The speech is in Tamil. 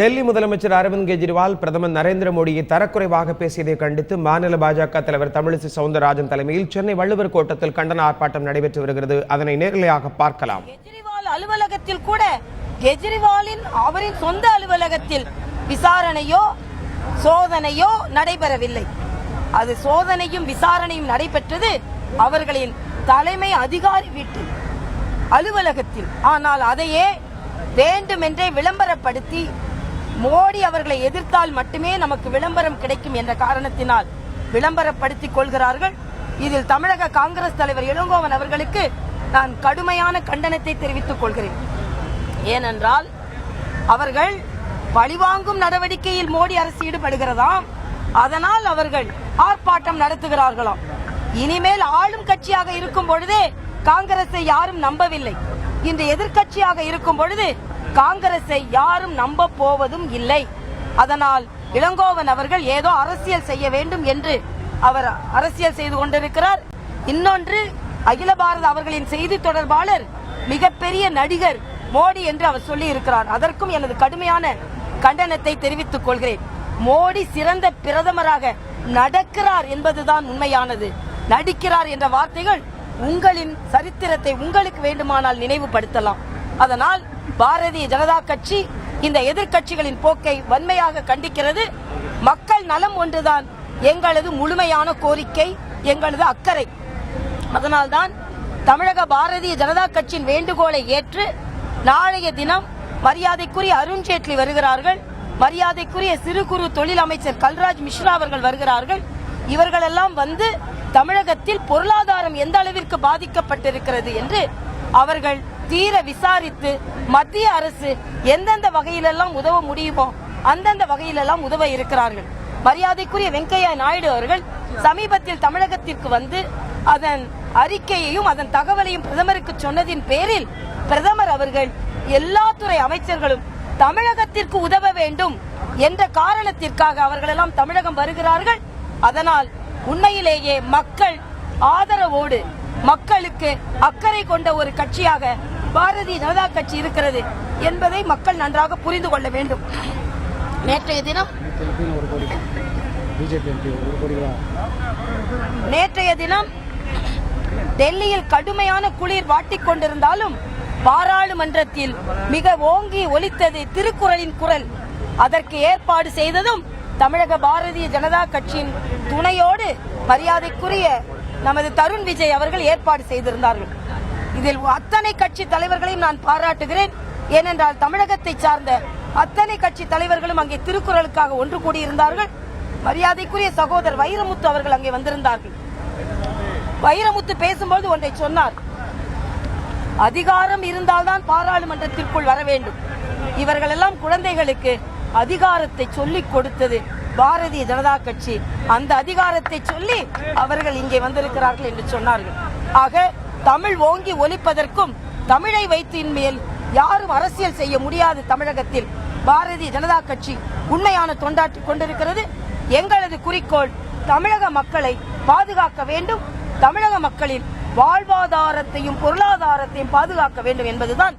டெல்லி முதலமைச்சர் அரவிந்த் கெஜ்ரிவால் பிரதமர் நரேந்திர மோடியை தரக்குறைவாக பேசியதை கண்டித்து மாநில பாஜக தலைவர் தமிழிசை சவுந்தரராஜன் தலைமையில் சென்னை வள்ளுவர் கோட்டத்தில் கண்டன ஆர்ப்பாட்டம் நடைபெற்று வருகிறது. அதனை நேரலையாக பார்க்கலாம். கெஜ்ரிவால் அலுவலகத்தில் கூட அவரின் சொந்த அலுவலகத்தில் விசாரணையோ சோதனையோ நடைபெறவில்லை. அது சோதனையும் விசாரணையும் நடைபெற்றது அவர்களின் தலைமை அதிகாரி வீட்டு அலுவலகத்தில். ஆனால் அதையே வேண்டுமென்றே விளம்பரப்படுத்தி மோடி அவர்களை எதிர்த்தால் மட்டுமே நமக்கு விளம்பரம் கிடைக்கும் என்ற காரணத்தினால் விளம்பரப்படுத்திக் கொள்கிறார்கள். இதில் தமிழக காங்கிரஸ் தலைவர் இளங்கோவன் அவர்களுக்கு நான் கடுமையான கண்டனத்தை தெரிவித்துக் கொள்கிறேன். ஏனென்றால் அவர்கள் பழிவாங்கும் நடவடிக்கையில் மோடி அரசு ஈடுபடுகிறதாம். அதனால் அவர்கள் ஆர்ப்பாட்டம் நடத்துகிறார்களாம். இனிமேல் ஆளும் கட்சியாக இருக்கும் பொழுதே காங்கிரஸை யாரும் நம்பவில்லை. இன்று எதிர்கட்சியாக இருக்கும் பொழுது காங்கிரஸை யாரும் நம்ப போவதும் இல்லை. அதனால் இளங்கோவன் அவர்கள் ஏதோ அரசியல் செய்ய வேண்டும் என்று அவர் அரசியல் செய்து கொண்டிருக்கிறார். இன்னொன்று, அகில பாரத அவர்களின் செய்தி தொடர்பாளர் மிகப்பெரிய நடிகர் மோடி என்று அவர் சொல்லி இருக்கிறார். அதற்கும் எனது கடுமையான கண்டனத்தை தெரிவித்துக் கொள்கிறேன். மோடி சிறந்த பிரதமராக நடக்கிறார் என்பதுதான் உண்மையானது. நடிக்கிறார் என்ற வார்த்தைகள் உங்களின் சரித்திரத்தை உங்களுக்கு வேண்டுமானால் நினைவுபடுத்தலாம். அதனால் பாரதிய ஜனதா கட்சி இந்த எதிர்கட்சிகளின் போக்கை வன்மையாக கண்டிக்கிறது. மக்கள் நலம் ஒன்றுதான் எங்களது முழுமையான கோரிக்கை, எங்களது அக்கறை. அதனால்தான் தமிழக பாரதிய ஜனதா கட்சியின் வேண்டுகோளை ஏற்று நாளைய தினம் மரியாதைக்குரிய அருண்ஜேட்லி வருகிறார்கள், மரியாதைக்குரிய சிறு குறு தொழில் அமைச்சர் கல்ராஜ் மிஸ்ரா அவர்கள் வருகிறார்கள். இவர்களெல்லாம் வந்து தமிழகத்தில் பொருளாதாரம் எந்த அளவிற்கு பாதிக்கப்பட்டிருக்கிறது என்று அவர்கள் தீர விசாரித்து மத்திய அரசு எந்தெந்த வகையிலெல்லாம் உதவ முடியுமோ அந்தந்த வகையிலெல்லாம் உதவ இருக்கிறார்கள். மரியாதைக்குரிய வெங்கையா நாயுடு அவர்கள் சமீபத்தில் தமிழகத்திற்கு வந்து அதன் அறிக்கையையும் அதன் தகவலையும் பிரதமருக்கு சொன்னதின் பேரில் பிரதமர் அவர்கள் எல்லா துறை அமைச்சர்களும் தமிழகத்திற்கு உதவ வேண்டும் என்ற காரணத்திற்காக அவர்களெல்லாம் தமிழகம் வருகிறார்கள். அதனால் உண்மையிலேயே மக்கள் ஆதரவோடு மக்களுக்கு அக்கறை கொண்ட ஒரு கட்சியாக பாரதிய ஜனதா கட்சி இருக்கிறது என்பதை மக்கள் நன்றாக புரிந்து கொள்ள வேண்டும். நேற்றைய தினம் டெல்லியில் கடுமையான குளிர் வாட்டிக் கொண்டிருந்தாலும் பாராளுமன்றத்தில் மிக ஓங்கி ஒலித்தது திருக்குறளின் குரல். அதற்கு ஏற்பாடு செய்ததும் தமிழக பாரதிய ஜனதா கட்சியின் துணையோடு மரியாதைக்குரிய நமது தருண் விஜய் அவர்கள் ஏற்பாடு செய்திருந்தார்கள். இதில் அத்தனை கட்சி தலைவர்களையும் நான் பாராட்டுகிறேன். ஏனென்றால் தமிழகத்தை சார்ந்த அத்தனை கட்சி தலைவர்களும் அங்கே திருக்குறளுக்காக ஒன்று கூடியிருந்தார்கள். மரியாதைக்குரிய சகோதரர் வைரமுத்து அவர்கள் அங்கே வந்திருந்தார்கள். வைரமுத்து பேசும்போது ஒன்றை சொன்னார், அதிகாரம் இருந்தால்தான் பாராளுமன்றத்திற்குள் வர வேண்டும். இவர்கள் எல்லாம் குழந்தைகளுக்கு அதிகாரத்தை சொல்லிக் கொடுத்தது பாரதிய ஜனதா கட்சி. அந்த அதிகாரத்தை சொல்லி அவர்கள் இங்கே வந்திருக்கிறார்கள் என்று சொன்னார்கள். ஆக தமிழ் ஓங்கி ஒலிப்பதற்கும் தமிழை வைத்து இன்மேல் யாரும் அரசியல் செய்ய முடியாது. தமிழகத்தில் பாரதிய ஜனதா கட்சி உண்மையான தொண்டாற்றி கொண்டிருக்கிறது. எங்களது குறிக்கோள் தமிழக மக்களை பாதுகாக்க வேண்டும், தமிழக மக்களின் வாழ்வாதாரத்தையும் பொருளாதாரத்தையும் பாதுகாக்க வேண்டும் என்பதுதான்.